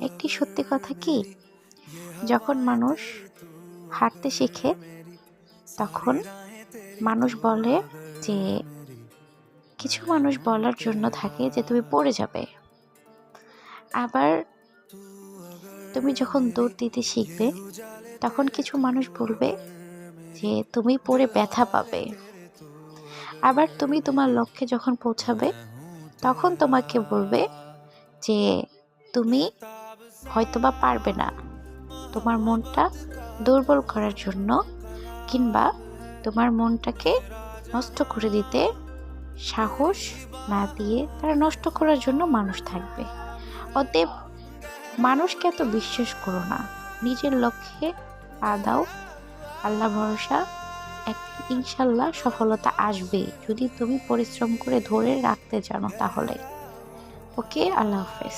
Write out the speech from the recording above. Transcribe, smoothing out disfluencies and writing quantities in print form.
একটি সত্যি কথা কি, যখন মানুষ হাঁটতে শিখে তখন মানুষ বলে যে, কিছু মানুষ বলার জন্য থাকে যে তুমি পড়ে যাবে। আবার তুমি যখন দৌড় দিতে শিখবে তখন কিছু মানুষ বলবে যে তুমি পড়ে ব্যথা পাবে। আবার তুমি তোমার লক্ষ্যে যখন পৌঁছাবে তখন তোমাকে বলবে যে তুমি হয়তোবা পারবে না, তোমার মনটা দুর্বল করার জন্য কিংবা তোমার মনটাকে নষ্ট করে দিতে, সাহস না দিয়ে তারা নষ্ট করার জন্য মানুষ থাকবে। অতএব মানুষকে এত বিশ্বাস করো না, নিজের লক্ষ্যে পা দাও, আল্লাহ ভরসা, একদিন ইনশাল্লাহ সফলতা আসবে যদি তুমি পরিশ্রম করে ধরে রাখতে জানো তাহলে। ওকে, আল্লাহ হাফেজ।